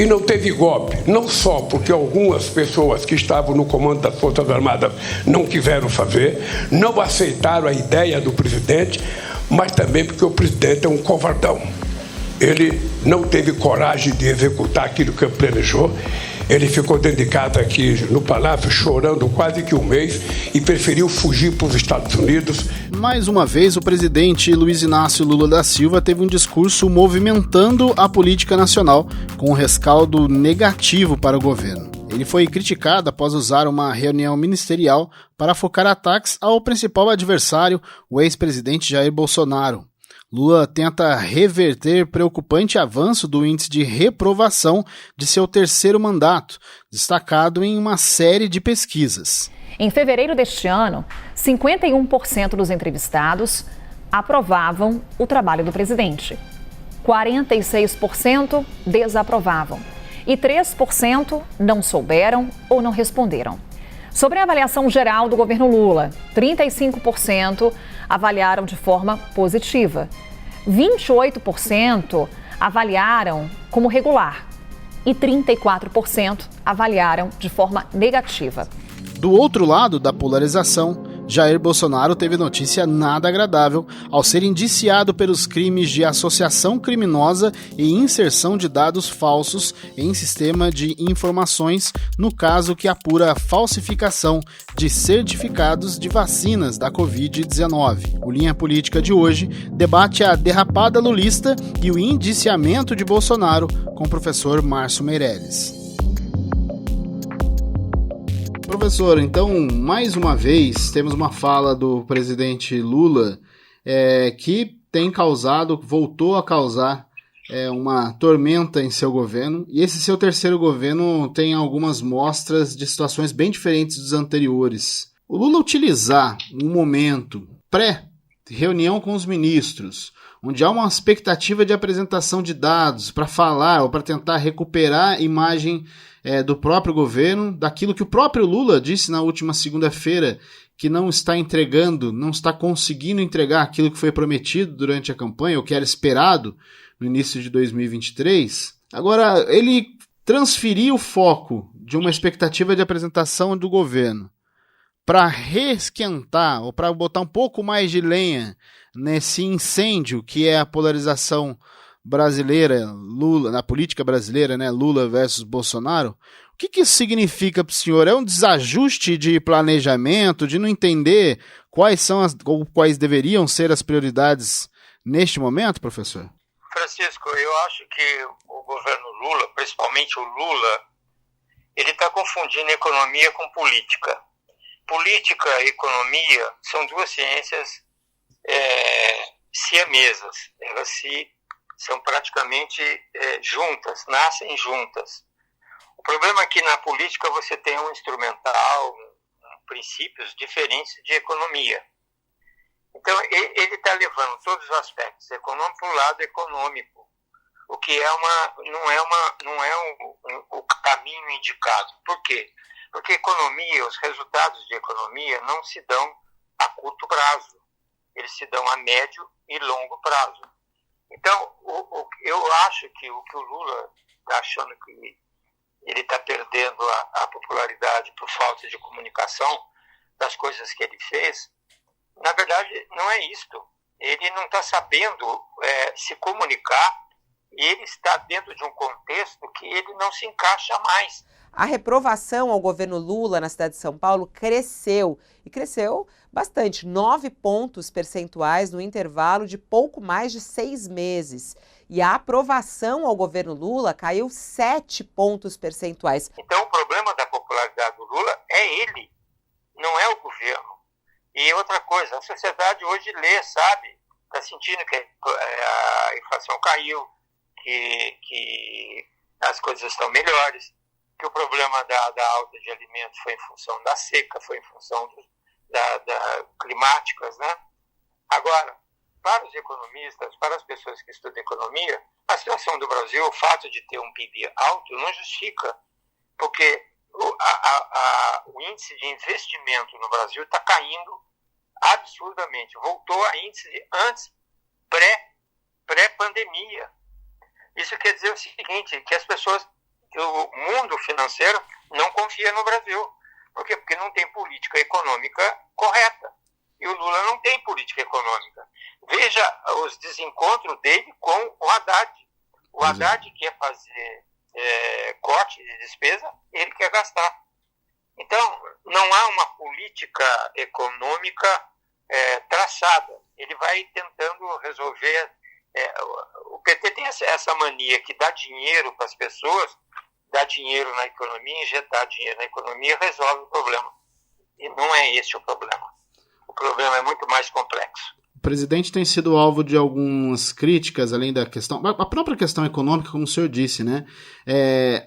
E não teve golpe, não só porque algumas pessoas que estavam no comando das Forças Armadas não quiseram fazer, não aceitaram a ideia do presidente, mas também porque o presidente é um covardão. Ele não teve coragem de executar aquilo que ele planejou. Ele ficou dentro de casa aqui no Palácio chorando quase que um mês e preferiu fugir para os Estados Unidos. Mais uma vez, o presidente Luiz Inácio Lula da Silva teve um discurso movimentando a política nacional com um rescaldo negativo para o governo. Ele foi criticado após usar uma reunião ministerial para focar ataques ao principal adversário, o ex-presidente Jair Bolsonaro. Lula tenta reverter preocupante avanço do índice de reprovação de seu terceiro mandato, destacado em uma série de pesquisas. Em fevereiro deste ano, 51% dos entrevistados aprovavam o trabalho do presidente, 46% desaprovavam e 3% não souberam ou não responderam. Sobre a avaliação geral do governo Lula, 35% avaliaram de forma positiva, 28% avaliaram como regular e 34% avaliaram de forma negativa. Do outro lado da polarização, Jair Bolsonaro teve notícia nada agradável ao ser indiciado pelos crimes de associação criminosa e inserção de dados falsos em sistema de informações, no caso que apura a falsificação de certificados de vacinas da Covid-19. O Linha Política de hoje debate a derrapada lulista e o indiciamento de Bolsonaro com o professor Márcio Meirelles. Professor, então, mais uma vez, temos uma fala do presidente Lula que voltou a causar uma tormenta em seu governo, e esse seu terceiro governo tem algumas mostras de situações bem diferentes dos anteriores. O Lula utilizar um momento pré-reunião com os ministros, onde há uma expectativa de apresentação de dados para falar ou para tentar recuperar a imagem do próprio governo, daquilo que o próprio Lula disse na última segunda-feira, que não está entregando, não está conseguindo entregar aquilo que foi prometido durante a campanha, ou que era esperado no início de 2023. Agora, ele transferiu o foco de uma expectativa de apresentação do governo para reesquentar, ou para botar um pouco mais de lenha nesse incêndio que é a polarização brasileira, Lula, na política brasileira, né, Lula versus Bolsonaro. O que isso significa para o senhor? É um desajuste de planejamento, de não entender quais deveriam ser as prioridades neste momento, professor? Francisco, eu acho que o governo Lula, principalmente o Lula, ele está confundindo economia com política. Política e economia são duas ciências siamesas. Elas são praticamente juntas, nascem juntas. O problema é que na política você tem um instrumental, princípios diferentes de economia. Então, ele está levando todos os aspectos econômicos para o lado econômico, o que não é o caminho indicado. Por quê? Porque economia, os resultados de economia não se dão a curto prazo, eles se dão a médio e longo prazo. Então, eu acho que o Lula está achando que ele está perdendo a popularidade por falta de comunicação das coisas que ele fez. Na verdade, não é isto. Ele não está sabendo se comunicar e ele está dentro de um contexto que ele não se encaixa mais. A reprovação ao governo Lula na cidade de São Paulo cresceu, e cresceu bastante, 9 pontos percentuais no intervalo de pouco mais de 6 meses. E a aprovação ao governo Lula caiu 7 pontos percentuais. Então o problema da popularidade do Lula é ele, não é o governo. E outra coisa, a sociedade hoje lê, sabe? Está sentindo que a inflação caiu, que as coisas estão melhores, que o problema da alta de alimentos foi em função da seca, foi em função climáticas, né? Agora, para os economistas, para as pessoas que estudam economia, a situação do Brasil, o fato de ter um PIB alto, não justifica, porque o índice de investimento no Brasil está caindo absurdamente. Voltou a índice de antes, pré-pandemia. Isso quer dizer o seguinte, que as pessoas o mundo financeiro não confia no Brasil. Por quê? Porque não tem política econômica correta. E o Lula não tem política econômica. Veja os desencontros dele com o Haddad. O Haddad quer fazer corte de despesa, ele quer gastar. Então, não há uma política econômica traçada. Ele vai tentando resolver. O PT tem essa mania que dá dinheiro para as pessoas, dá dinheiro na economia, injetar dinheiro na economia resolve o problema. E não é esse o problema. O problema é muito mais complexo. O presidente tem sido alvo de algumas críticas, além da questão... A própria questão econômica, como o senhor disse, né?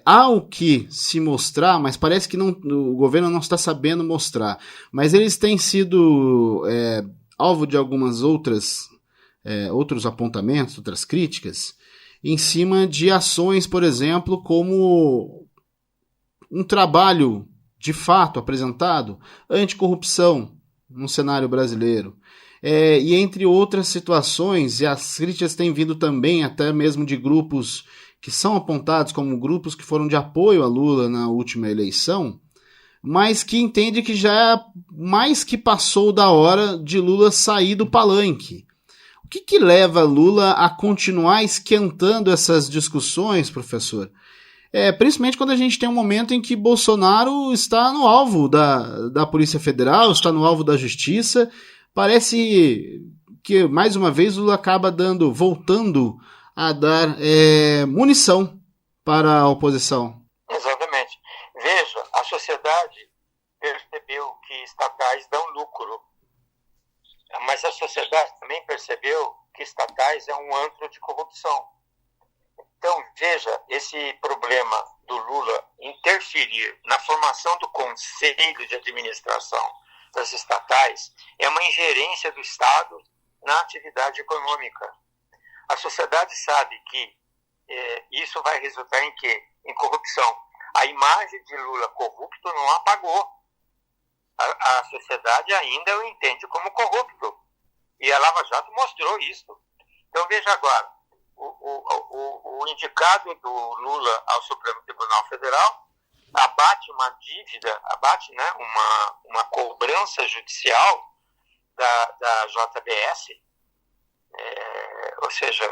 Há o que se mostrar, mas parece que o governo não está sabendo mostrar. Mas eles têm sido alvo de algumas outros apontamentos, outras críticas, em cima de ações, por exemplo, como um trabalho de fato apresentado anticorrupção no cenário brasileiro. E entre outras situações, e as críticas têm vindo também até mesmo de grupos que são apontados como grupos que foram de apoio a Lula na última eleição, mas que entende que já mais que passou da hora de Lula sair do palanque. O que leva Lula a continuar esquentando essas discussões, professor? Principalmente quando a gente tem um momento em que Bolsonaro está no alvo da Polícia Federal, está no alvo da Justiça. Parece que, mais uma vez, Lula acaba voltando a dar munição para a oposição. Exatamente. Veja, a sociedade percebeu que estatais dão lucro, mas a sociedade também percebeu que estatais é um antro de corrupção. Então, veja, esse problema do Lula interferir na formação do conselho de administração das estatais é uma ingerência do Estado na atividade econômica. A sociedade sabe que isso vai resultar em quê? Em corrupção. A imagem de Lula corrupto não apagou. A sociedade ainda o entende como corrupto. E a Lava Jato mostrou isso. Então, veja agora, o indicado do Lula ao Supremo Tribunal Federal abate uma dívida, uma cobrança judicial da JBS, ou seja,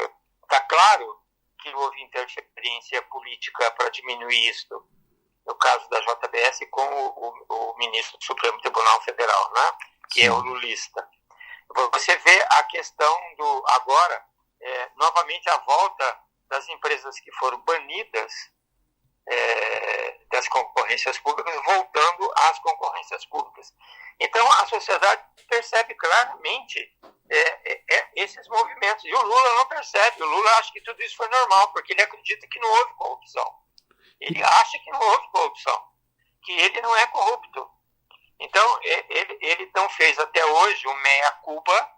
está claro que houve interferência política para diminuir isso, no caso da JBS com o ministro do Supremo Tribunal Federal, né, que é o lulista. Você vê a questão agora, novamente a volta das empresas que foram banidas das concorrências públicas, voltando às concorrências públicas. Então, a sociedade percebe claramente esses movimentos. E o Lula não percebe. O Lula acha que tudo isso foi normal, porque ele acredita que não houve corrupção. Ele acha que não houve corrupção, que ele não é corrupto. Então, ele não fez até hoje um meia-culpa,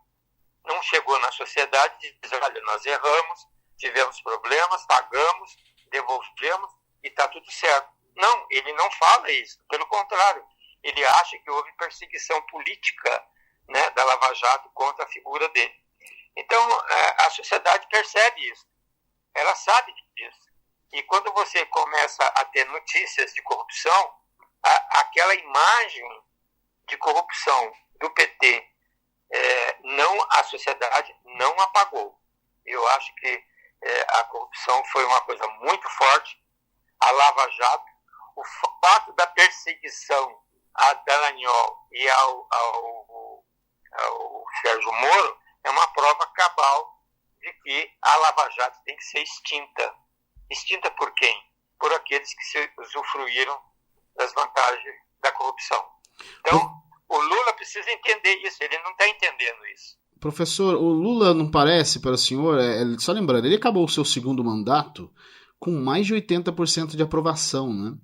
não chegou na sociedade e diz, olha, nós erramos, tivemos problemas, pagamos, devolvemos e está tudo certo. Não, ele não fala isso. Pelo contrário, ele acha que houve perseguição política, né, da Lava Jato contra a figura dele. Então, a sociedade percebe isso. Ela sabe disso. E quando você começa a ter notícias de corrupção, aquela imagem de corrupção do PT, a sociedade não apagou. Eu acho que a corrupção foi uma coisa muito forte. A Lava Jato, o fato da perseguição a Dallagnol e ao Sérgio Moro é uma prova cabal de que a Lava Jato tem que ser extinta. Extinta por quem? Por aqueles que se usufruíram das vantagens da corrupção. Então, o Lula precisa entender isso, ele não está entendendo isso. Professor, o Lula não parece para o senhor, só lembrando, ele acabou o seu segundo mandato com mais de 80% de aprovação, né?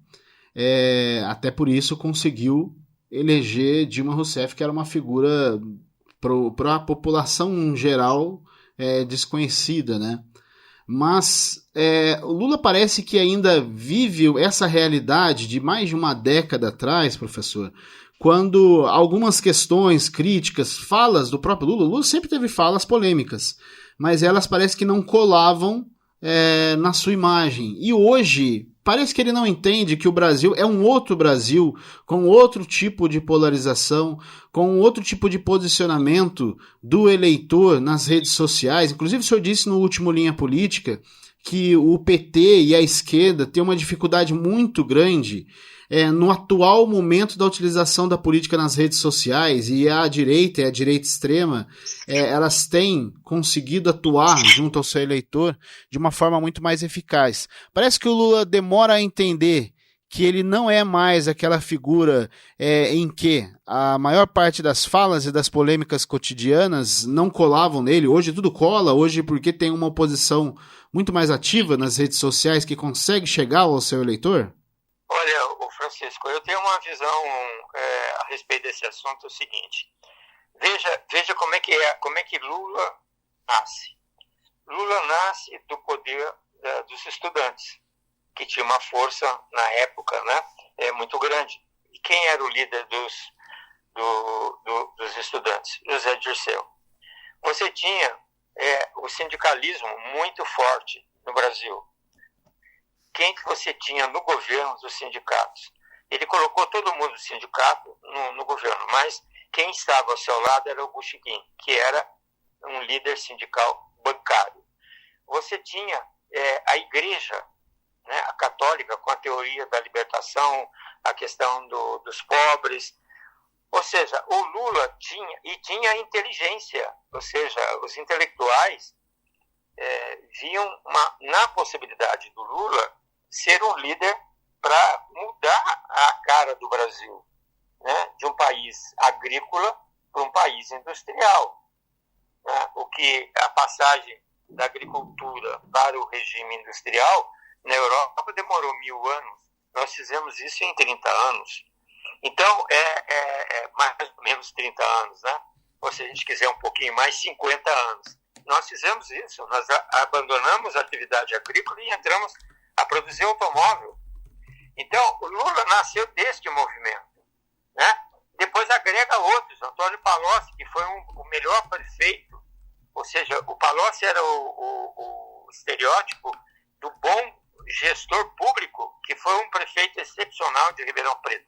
Até por isso conseguiu eleger Dilma Rousseff, que era uma figura para a população em geral desconhecida, né? Mas o Lula parece que ainda vive essa realidade de mais de uma década atrás, professor, quando algumas questões, críticas, falas do próprio Lula sempre teve falas polêmicas, mas elas parece que não colavam na sua imagem. E hoje, parece que ele não entende que o Brasil é um outro Brasil, com outro tipo de polarização, com outro tipo de posicionamento do eleitor nas redes sociais. Inclusive, o senhor disse no último Linha Política que o PT e a esquerda têm uma dificuldade muito grande no atual momento da utilização da política nas redes sociais, e a direita e a direita extrema, elas têm conseguido atuar junto ao seu eleitor de uma forma muito mais eficaz. Parece que o Lula demora a entender que ele não é mais aquela figura em que a maior parte das falas e das polêmicas cotidianas não colavam nele. Hoje tudo cola, hoje porque tem uma oposição muito mais ativa nas redes sociais que consegue chegar ao seu eleitor? Olha, Francisco, eu tenho uma visão a respeito desse assunto, é o seguinte. Veja como é que Lula nasce. Lula nasce do poder dos estudantes, que tinha uma força na época, né, muito grande. E quem era o líder dos estudantes? José Dirceu. Você tinha o sindicalismo muito forte no Brasil. Quem que você tinha no governo dos sindicatos? Ele colocou todo mundo do sindicato no governo, mas quem estava ao seu lado era o Buchiquim, que era um líder sindical bancário. Você tinha a igreja, né, a católica, com a teoria da libertação, a questão dos pobres. Ou seja, o Lula tinha a inteligência, ou seja, os intelectuais viam na possibilidade do Lula ser um líder para mudar a cara do Brasil, né, de um país agrícola para um país industrial. Né, o que a passagem da agricultura para o regime industrial na Europa demorou 1000 anos. Nós fizemos isso em 30 anos. Então, mais ou menos 30 anos, né? Ou se a gente quiser um pouquinho mais, 50 anos. Nós fizemos isso, nós abandonamos a atividade agrícola e entramos a produzir automóvel. Então, o Lula nasceu deste movimento, né? Depois agrega outros, Antônio Palocci, que foi o melhor prefeito, ou seja, o Palocci era o estereótipo do bom gestor público, que foi um prefeito excepcional de Ribeirão Preto.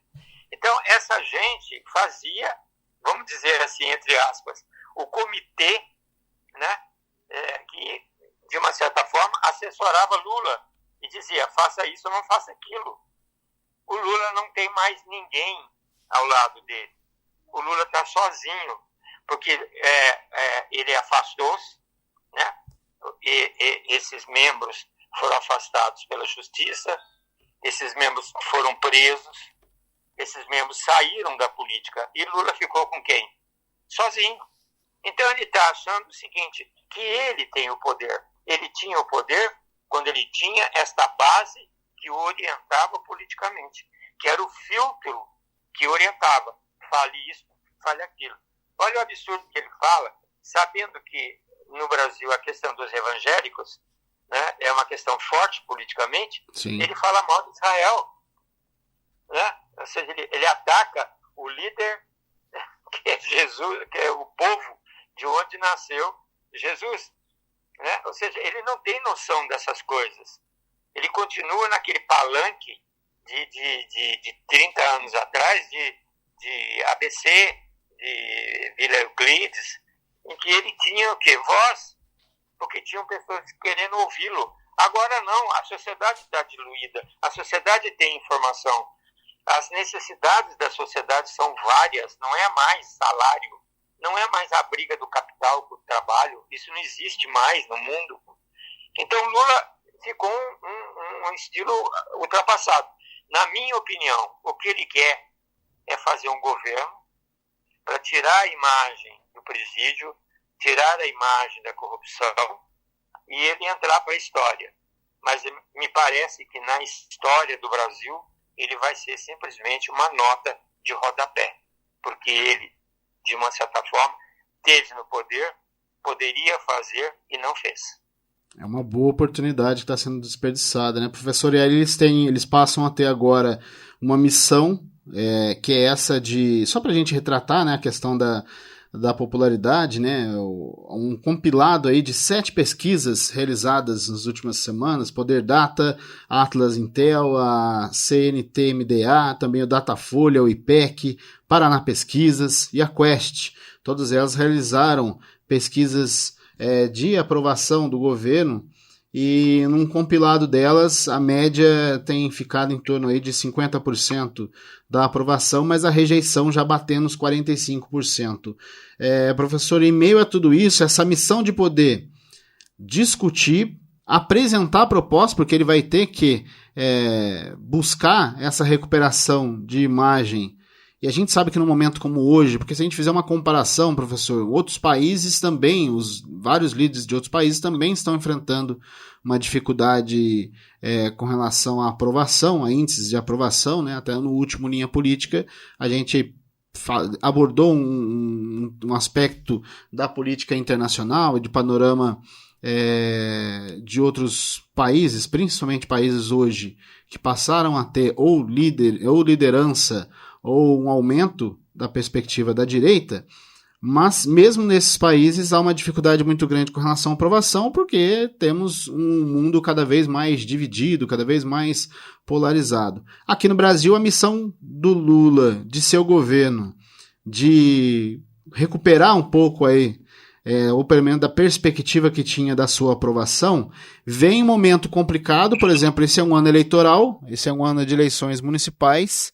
Então, essa gente fazia, vamos dizer assim, entre aspas, o comitê, né, que, de uma certa forma, assessorava Lula e dizia, faça isso ou não faça aquilo. O Lula não tem mais ninguém ao lado dele. O Lula está sozinho, porque ele afastou-se, né? Esses membros foram afastados pela justiça, esses membros foram presos, esses membros saíram da política e Lula ficou com quem? Sozinho. Então ele está achando o seguinte, que ele tem o poder. Ele tinha o poder quando ele tinha esta base que o orientava politicamente, que era o filtro que orientava. Fale isso, fale aquilo. Olha o absurdo que ele fala, sabendo que no Brasil a questão dos evangélicos, né, é uma questão forte politicamente. Sim. Ele fala mal de Israel. Né? Ou seja, ele ataca o líder que é Jesus, que é o povo de onde nasceu Jesus. Né? Ou seja, ele não tem noção dessas coisas. Ele continua naquele palanque de 30 anos atrás, de ABC, de Vila Euclides, em que ele tinha o quê? Voz, porque tinham pessoas querendo ouvi-lo. Agora não, a sociedade está diluída, a sociedade tem informação. As necessidades da sociedade são várias, não é mais salário, não é mais a briga do capital com o trabalho, isso não existe mais no mundo. Então Lula ficou um estilo ultrapassado. Na minha opinião, o que ele quer é fazer um governo para tirar a imagem do presídio, tirar a imagem da corrupção e ele entrar para a história. Mas me parece que na história do Brasil ele vai ser simplesmente uma nota de rodapé, porque ele, de uma certa forma, teve no poder, poderia fazer e não fez. É uma boa oportunidade que está sendo desperdiçada, né, professor? E aí eles passam a ter agora uma missão, que é essa de... Só para a gente retratar, né, a questão da popularidade, né, um compilado aí de 7 pesquisas realizadas nas últimas semanas, Poder Data, Atlas Intel, a CNT-MDA, também o Datafolha, o IPEC, Paraná Pesquisas e a Quest. Todas elas realizaram pesquisas de aprovação do governo, e num compilado delas a média tem ficado em torno aí de 50% da aprovação, mas a rejeição já batendo os 45%. Professor, em meio a tudo isso, essa missão de poder discutir, apresentar propostas, porque ele vai ter que buscar essa recuperação de imagem. E a gente sabe que num momento como hoje, porque se a gente fizer uma comparação, professor, outros países também, vários líderes de outros países também estão enfrentando uma dificuldade com relação à aprovação, a índices de aprovação, né? Até no último Linha Política, a gente abordou um aspecto da política internacional e de panorama de outros países, principalmente países hoje que passaram a ter ou liderança ou um aumento da perspectiva da direita, mas mesmo nesses países há uma dificuldade muito grande com relação à aprovação, porque temos um mundo cada vez mais dividido, cada vez mais polarizado. Aqui no Brasil, a missão do Lula, de seu governo, de recuperar um pouco aí, ou pelo menos da perspectiva que tinha da sua aprovação, vem em um momento complicado. Por exemplo, esse é um ano eleitoral, esse é um ano de eleições municipais.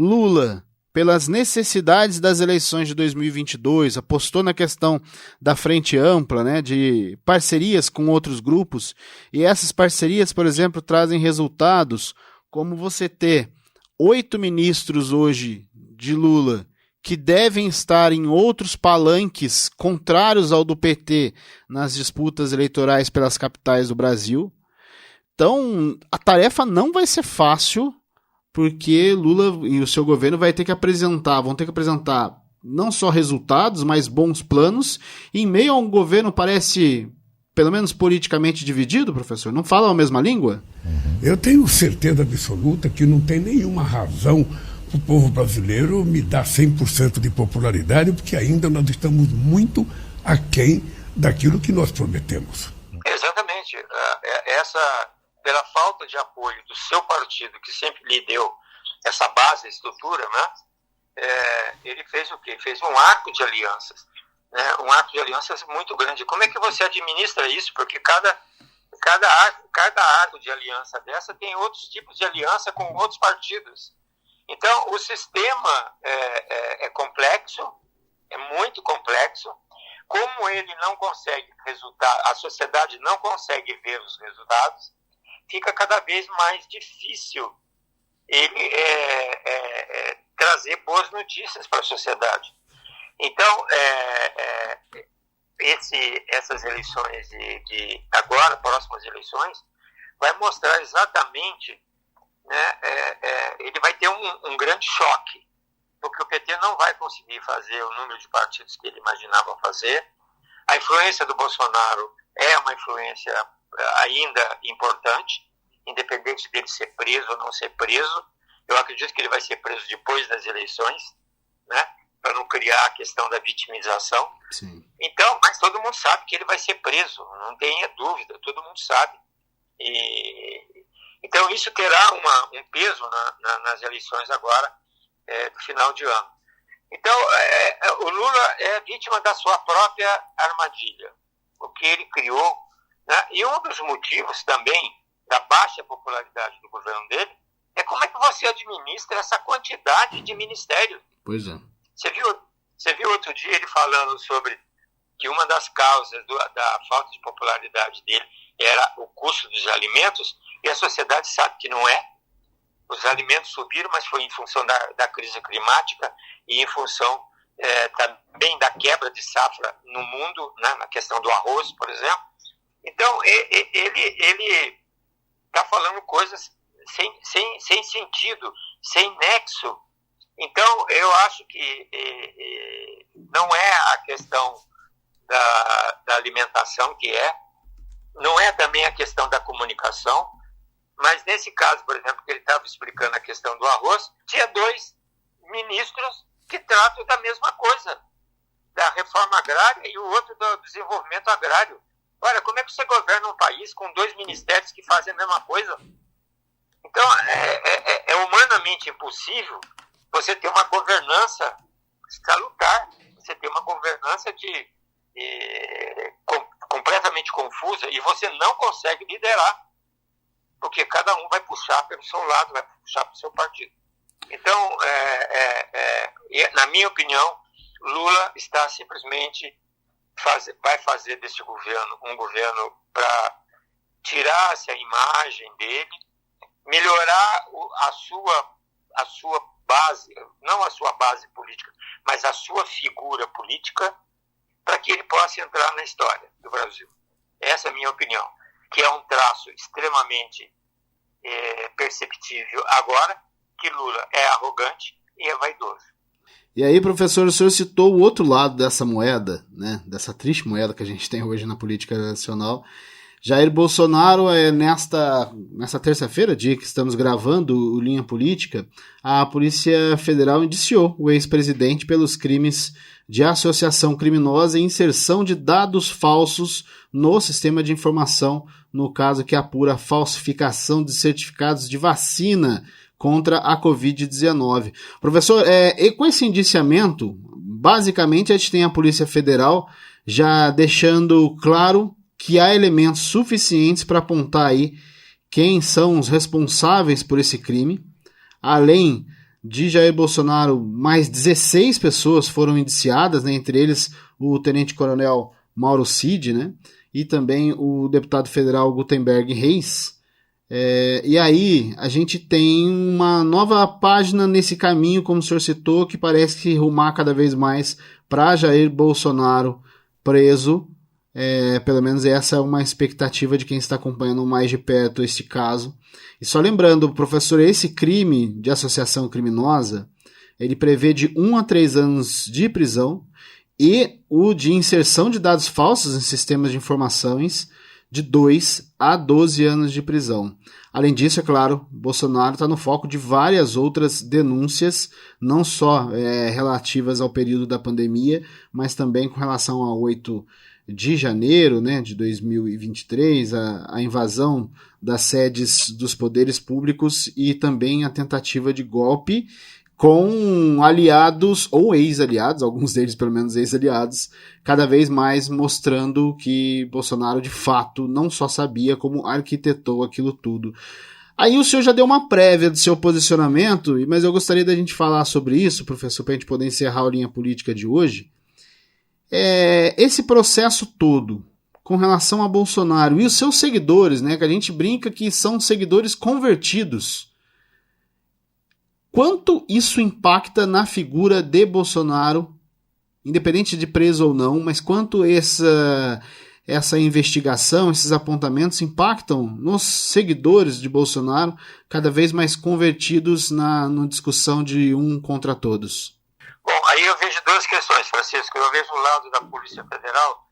Lula, pelas necessidades das eleições de 2022, apostou na questão da frente ampla, né, de parcerias com outros grupos, e essas parcerias, por exemplo, trazem resultados como você ter 8 ministros hoje de Lula que devem estar em outros palanques contrários ao do PT nas disputas eleitorais pelas capitais do Brasil. Então, a tarefa não vai ser fácil, porque Lula e o seu governo vão ter que apresentar não só resultados, mas bons planos, em meio a um governo parece, pelo menos politicamente dividido, professor? Não falam a mesma língua? Eu tenho certeza absoluta que não tem nenhuma razão para o povo brasileiro me dar 100% de popularidade, porque ainda nós estamos muito aquém daquilo que nós prometemos. Exatamente. Pela falta de apoio do seu partido, que sempre lhe deu essa base, estrutura, né? Ele fez o quê? Fez um arco de alianças, né? Um arco de alianças muito grande. Como é que você administra isso? Porque cada arco de aliança dessa tem outros tipos de aliança com outros partidos. Então, o sistema é complexo, é muito complexo. Como ele não consegue a sociedade não consegue ver os resultados, fica cada vez mais difícil ele trazer boas notícias para a sociedade. Então, essas eleições de agora, próximas eleições, vai mostrar exatamente, né, ele vai ter um grande choque, porque o PT não vai conseguir fazer o número de partidos que ele imaginava fazer. A influência do Bolsonaro é uma influência ainda importante, independente dele ser preso ou não ser preso. Eu acredito que ele vai ser preso depois das eleições, né, para não criar a questão da vitimização. Sim. Então, mas todo mundo sabe que ele vai ser preso, não tenha dúvida, todo mundo sabe. Então isso terá um peso nas eleições agora, do final de ano. Então, o Lula é vítima da sua própria armadilha, o que ele criou, né? E um dos motivos também da baixa popularidade do governo dele é como é que você administra essa quantidade de ministérios. Pois é. Você viu outro dia ele falando sobre que uma das causas da falta de popularidade dele era o custo dos alimentos, e a sociedade sabe que não é. Os alimentos subiram, mas foi em função da crise climática e em função também da quebra de safra no mundo, né, na questão do arroz, por exemplo. Então, ele está falando coisas sem sentido, sem nexo. Então, eu acho que não é a questão da alimentação não é também a questão da comunicação, mas nesse caso, por exemplo, que ele estava explicando a questão do arroz, tinha 2 ministros que tratam da mesma coisa, da reforma agrária e o outro do desenvolvimento agrário. Olha, como é que você governa um país com 2 ministérios que fazem a mesma coisa? Então, é humanamente impossível você ter uma governança salutar, você ter uma governança completamente confusa, e você não consegue liderar, porque cada um vai puxar pelo seu lado, vai puxar para o seu partido. Então, na minha opinião, Lula está simplesmente vai fazer desse governo um governo para tirar essa imagem dele, melhorar a sua base, não a sua base política, mas a sua figura política, para que ele possa entrar na história do Brasil. Essa é a minha opinião, que é um traço extremamente perceptível agora, que Lula é arrogante e é vaidoso. E aí, professor, o senhor citou o outro lado dessa moeda, né, dessa triste moeda que a gente tem hoje na política nacional. Jair Bolsonaro, nesta terça-feira, dia que estamos gravando o Linha Política, a Polícia Federal indiciou o ex-presidente pelos crimes de associação criminosa e inserção de dados falsos no sistema de informação, no caso que apura a falsificação de certificados de vacina contra a Covid-19. Professor, e com esse indiciamento, basicamente a gente tem a Polícia Federal já deixando claro que há elementos suficientes para apontar aí quem são os responsáveis por esse crime. Além de Jair Bolsonaro, mais 16 pessoas foram indiciadas, né, entre eles o tenente-coronel Mauro Cid, né, e também o deputado federal Gutenberg Reis. E aí a gente tem uma nova página nesse caminho, como o senhor citou, que parece que rumar cada vez mais para Jair Bolsonaro preso. Pelo menos essa é uma expectativa de quem está acompanhando mais de perto este caso. E só lembrando, professor, esse crime de associação criminosa, ele prevê de 1 a 3 anos de prisão e o de inserção de dados falsos em sistemas de informações de 2 a 12 anos de prisão. Além disso, é claro, Bolsonaro está no foco de várias outras denúncias, não só relativas ao período da pandemia, mas também com relação a 8 de janeiro, né, de 2023, a invasão das sedes dos poderes públicos e também a tentativa de golpe com aliados ou ex-aliados, alguns deles pelo menos ex-aliados, cada vez mais mostrando que Bolsonaro de fato não só sabia, como arquitetou aquilo tudo. Aí o senhor já deu uma prévia do seu posicionamento, mas eu gostaria da gente falar sobre isso, professor, para a gente poder encerrar a linha política de hoje. Esse processo todo, com relação a Bolsonaro e os seus seguidores, né, que a gente brinca que são seguidores convertidos, quanto isso impacta na figura de Bolsonaro, independente de preso ou não, mas quanto essa investigação, esses apontamentos impactam nos seguidores de Bolsonaro, cada vez mais convertidos na discussão de um contra todos? Bom, aí eu vejo 2 questões, Francisco. Eu vejo o lado da Polícia Federal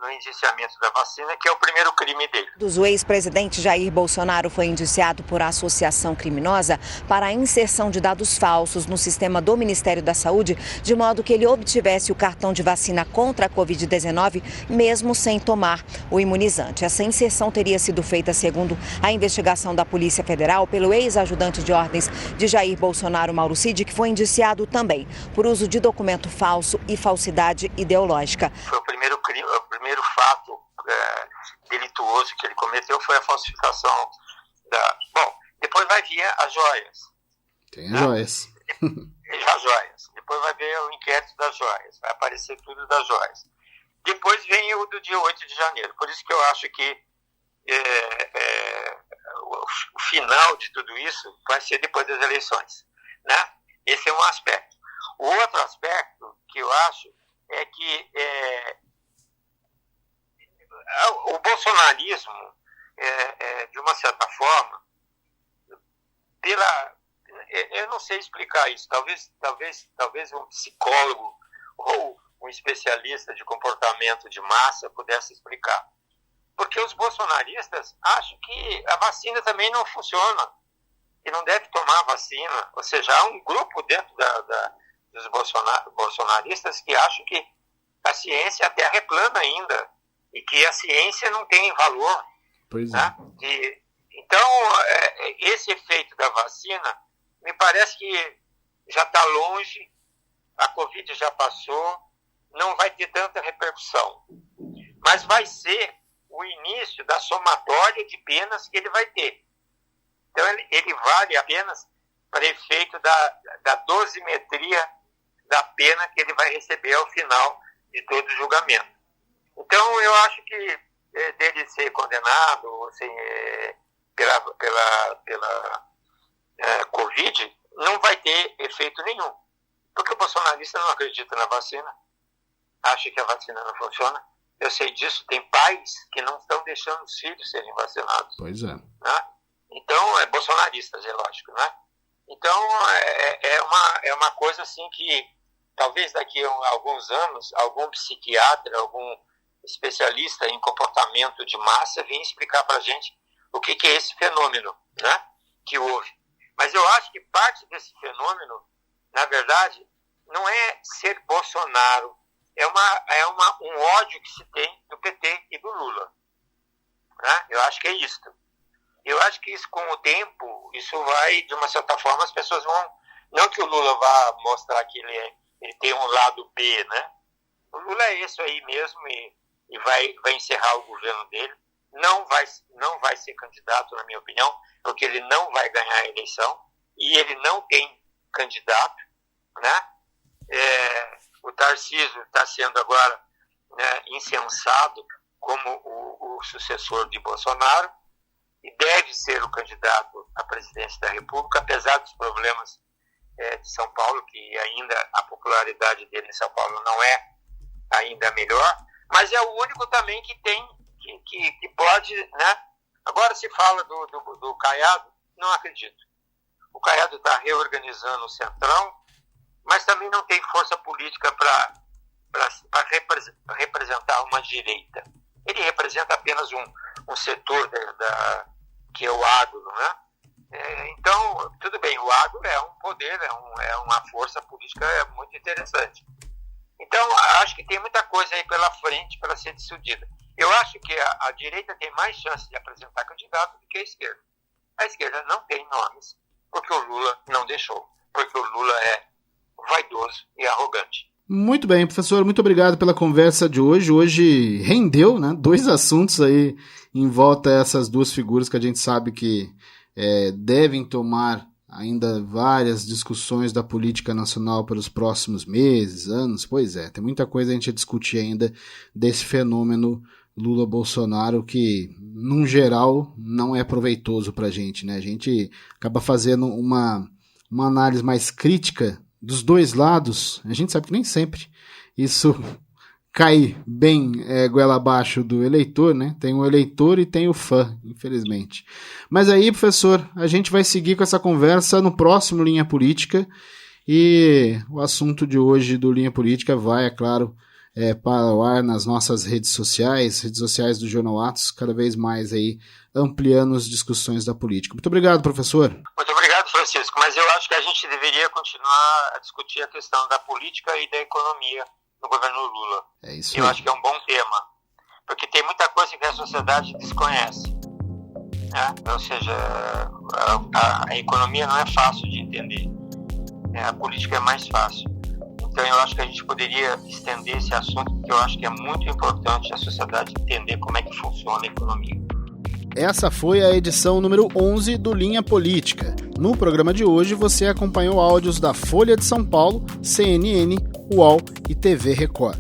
no indiciamento da vacina, que é o primeiro crime dele. O ex-presidente Jair Bolsonaro foi indiciado por associação criminosa para a inserção de dados falsos no sistema do Ministério da Saúde, de modo que ele obtivesse o cartão de vacina contra a Covid-19, mesmo sem tomar o imunizante. Essa inserção teria sido feita, segundo a investigação da Polícia Federal, pelo ex-ajudante de ordens de Jair Bolsonaro, Mauro Cid, que foi indiciado também por uso de documento falso e falsidade ideológica. Foi o primeiro crime. O primeiro fato delituoso que ele cometeu foi a falsificação da... Bom, depois vai vir as joias. Tem as joias. As joias. Depois vai vir o inquérito das joias. Vai aparecer tudo das joias. Depois vem o do dia 8 de janeiro. Por isso que eu acho que o final de tudo isso vai ser depois das eleições, né? Esse é um aspecto. O outro aspecto que eu acho é que o bolsonarismo, de uma certa forma, eu não sei explicar isso, talvez um psicólogo ou um especialista de comportamento de massa pudesse explicar. Porque os bolsonaristas acham que a vacina também não funciona, que não deve tomar a vacina. Ou seja, há um grupo dentro dos bolsonaristas que acham que a ciência, a Terra é plana ainda, e que a ciência não tem valor. Pois né? Então, esse efeito da vacina, me parece que já está longe, a Covid já passou, não vai ter tanta repercussão. Mas vai ser o início da somatória de penas que ele vai ter. Então, ele vale apenas para efeito da dosimetria da pena que ele vai receber ao final de todo o julgamento. Então, eu acho que dele ser condenado assim, pela Covid, não vai ter efeito nenhum. Porque o bolsonarista não acredita na vacina, acha que a vacina não funciona. Eu sei disso, tem pais que não estão deixando os filhos serem vacinados. Pois é. Né? Então, bolsonaristas, é lógico, né? Então, é uma coisa assim que talvez daqui a alguns anos, algum psiquiatra, algum especialista em comportamento de massa venha explicar para a gente o que é esse fenômeno, né, que houve. Mas eu acho que parte desse fenômeno, na verdade, não é ser Bolsonaro, um ódio que se tem do PT e do Lula. Né? Eu acho que é isso. Eu acho que isso, com o tempo, isso vai, de uma certa forma, as pessoas vão... Não que o Lula vá mostrar que ele tem um lado B, né? O Lula é isso aí mesmo e vai encerrar o governo dele. Não vai ser candidato, na minha opinião, porque ele não vai ganhar a eleição e ele não tem candidato, né? O Tarcísio está sendo agora, né, incensado como o sucessor de Bolsonaro e deve ser o candidato à presidência da República, apesar dos problemas de São Paulo, que ainda a popularidade dele em São Paulo não é ainda melhor, mas é o único também que tem, que pode, né? Agora se fala do Caiado, não acredito. O Caiado está reorganizando o Centrão, mas também não tem força política para representar uma direita. Ele representa apenas um setor que é o agro, né? Então, tudo bem, o agro é um poder, é uma força política muito interessante. Então, acho que tem muita coisa aí pela frente para ser discutida. Eu acho que a direita tem mais chance de apresentar candidato do que a esquerda. A esquerda não tem nomes, porque o Lula não deixou, porque o Lula é vaidoso e arrogante. Muito bem, professor, muito obrigado pela conversa de hoje. Hoje rendeu, né, 2 assuntos aí em volta a essas 2 figuras que a gente sabe que devem tomar ainda várias discussões da política nacional pelos próximos meses, anos. Pois é, tem muita coisa a gente a discutir ainda desse fenômeno Lula-Bolsonaro que, num geral, não é proveitoso pra gente, né? A gente acaba fazendo uma análise mais crítica dos 2 lados. A gente sabe que nem sempre isso cai bem goela abaixo do eleitor, né? Tem o eleitor e tem o fã, infelizmente. Mas aí, professor, a gente vai seguir com essa conversa no próximo Linha Política e o assunto de hoje do Linha Política vai, é claro, para o ar nas nossas redes sociais do Jornal Atos, cada vez mais aí ampliando as discussões da política. Muito obrigado, professor. Muito obrigado, Francisco, mas eu acho que a gente deveria continuar a discutir a questão da política e da economia no governo Lula. É isso. Eu acho que é um bom tema, porque tem muita coisa que a sociedade desconhece. Né? Ou seja, a economia não é fácil de entender, a política é mais fácil. Então eu acho que a gente poderia estender esse assunto, porque eu acho que é muito importante a sociedade entender como é que funciona a economia. Essa foi a edição número 11 do Linha Política. No programa de hoje você acompanhou áudios da Folha de São Paulo, CNN, UOL e TV Record.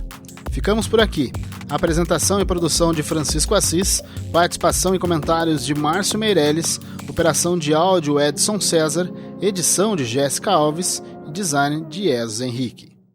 Ficamos por aqui. Apresentação e produção de Francisco Assis, participação e comentários de Márcio Meirelles, operação de áudio Edson César, edição de Jéssica Alves e design de Jesus Henrique.